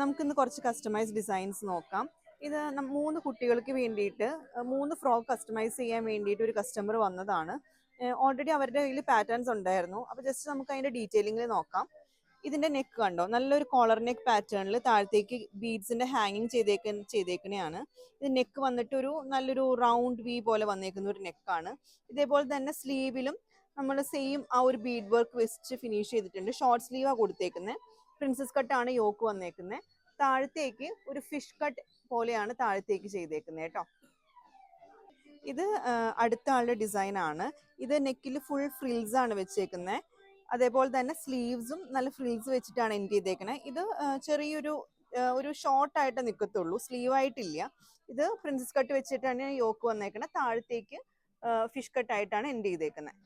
നമുക്കിന്ന് കുറച്ച് customise designs നോക്കാം. ഇത് 3 കുട്ടികൾക്ക് വേണ്ടിയിട്ട് 3 ഫ്രോക്ക് കസ്റ്റമൈസ് ചെയ്യാൻ വേണ്ടിയിട്ട് ഒരു കസ്റ്റമർ വന്നതാണ്. ഓൾറെഡി അവരുടെ കയ്യിൽ പാറ്റേൺസ് ഉണ്ടായിരുന്നു. അപ്പോൾ ജസ്റ്റ് നമുക്ക് അതിൻ്റെ ഡീറ്റെയിലിംഗ് നോക്കാം. ഇതിൻ്റെ നെക്ക് കണ്ടോ, നല്ലൊരു കോളർ നെക്ക് പാറ്റേണിൽ താഴത്തേക്ക് ബീഡ്സിൻ്റെ ഹാങ്ങിങ് ചെയ്തേക്കണെയാണ്. ഇത് നെക്ക് വന്നിട്ട് നല്ലൊരു റൗണ്ട് വി പോലെ വന്നേക്കുന്ന ഒരു നെക്കാണ്. ഇതേപോലെ തന്നെ സ്ലീവിലും നമ്മൾ സെയിം ആ ഒരു ബീഡ് വർക്ക് വെച്ച് ഫിനിഷ് ചെയ്തിട്ടുണ്ട്. ഷോർട്ട് സ്ലീവാണ് കൊടുത്തേക്കുന്നത്. പ്രിൻസസ് കട്ടാണ് യോക്ക് വന്നേക്കുന്നത്. താഴത്തേക്ക് ഒരു ഫിഷ് കട്ട് പോലെയാണ് താഴത്തേക്ക് ചെയ്തേക്കുന്നത് കേട്ടോ. ഇത് അടുത്ത ആളുടെ ഡിസൈൻ ആണ്. ഇത് നെക്കിൽ ഫുൾ ഫ്രിൽസ് ആണ് വെച്ചേക്കുന്നത്. അതേപോലെ തന്നെ സ്ലീവ്സും നല്ല ഫ്രിൽസ് വെച്ചിട്ടാണ് എൻഡ് ചെയ്തേക്കുന്നത്. ഇത് ചെറിയൊരു ഷോർട്ടായിട്ട് നിൽക്കത്തുള്ളൂ, സ്ലീവ് ആയിട്ടില്ല. ഇത് പ്രിൻസസ് കട്ട് വെച്ചിട്ടാണ് യോക്ക് വന്നേക്കുന്നത്. താഴത്തേക്ക് ഫിഷ് കട്ടായിട്ടാണ് എൻഡ് ചെയ്തേക്കുന്നത്.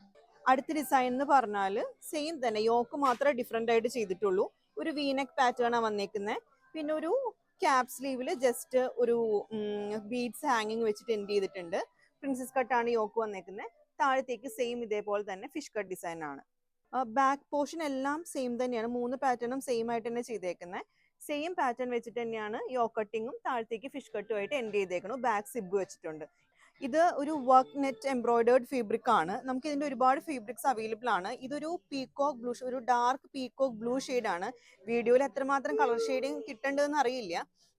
അടുത്ത ഡിസൈൻ എന്ന് പറഞ്ഞാൽ സെയിം തന്നെ, യോക്ക് മാത്രമേ ഡിഫറെൻ്റ് ആയിട്ട് ചെയ്തിട്ടുള്ളൂ. ഒരു വീനെക്ക് പാറ്റേണാണ് വന്നേക്കുന്നത്. പിന്നെ ഒരു ക്യാപ് സ്ലീവിൽ ജസ്റ്റ് ഒരു ബീഡ്സ് ഹാങ്ങിങ് വെച്ചിട്ട് എൻഡ് ചെയ്തിട്ടുണ്ട്. പ്രിൻസസ് കട്ടാണ് യോക്ക് വന്നേക്കുന്നത്. താഴത്തേക്ക് സെയിം ഇതേപോലെ തന്നെ ഫിഷ് കട്ട് ഡിസൈൻ ആണ്. ബാക്ക് പോർഷൻ എല്ലാം സെയിം തന്നെയാണ്. 3 പാറ്റേണും സെയിം ആയിട്ട് തന്നെ ചെയ്തേക്കുന്നത്. സെയിം പാറ്റേൺ വെച്ചിട്ട് തന്നെയാണ് യോക്ക് കട്ടിങ്ങും താഴത്തേക്ക് ഫിഷ് കട്ടും ആയിട്ട് എൻഡ് ചെയ്തേക്കണം. ബാക്ക് സിബ് വെച്ചിട്ടുണ്ട്. ഇത് ഒരു വർക്ക് നെറ്റ് എംബ്രോയിഡേർഡ് ഫാബ്രിക് ആണ്. നമുക്ക് ഇതിന്റെ ഒരുപാട് ഫാബ്രിക്സ് അവൈലബിൾ ആണ്. ഇതൊരു പീകോക്ക് ബ്ലൂ, ഒരു ഡാർക്ക് പീകോക്ക് ബ്ലൂ ആണ്. വീഡിയോയിൽ എത്രമാത്രം കളർ ഷെയ്ഡിങ് കിട്ടേണ്ടതെന്ന് അറിയില്ല,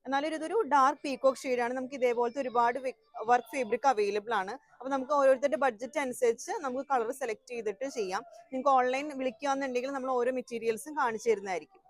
എന്നാലും ഇതൊരു ഡാർക്ക് പീകോക്ക് ആണ്. നമുക്ക് ഇതേപോലത്തെ ഒരുപാട് വർക്ക് ഫാബ്രിക് അവൈലബിൾ ആണ്. അപ്പോൾ നമുക്ക് ഓരോരുത്തരുടെ ബഡ്ജറ്റ് അനുസരിച്ച് നമുക്ക് കളർ സെലക്ട് ചെയ്തിട്ട് ചെയ്യാം. നിങ്ങൾക്ക് ഓൺലൈൻ വിളിക്കുകയാണെന്നുണ്ടെങ്കിൽ നമ്മൾ ഓരോ മെറ്റീരിയൽസും കാണിച്ചു തരുന്നതായിരിക്കും.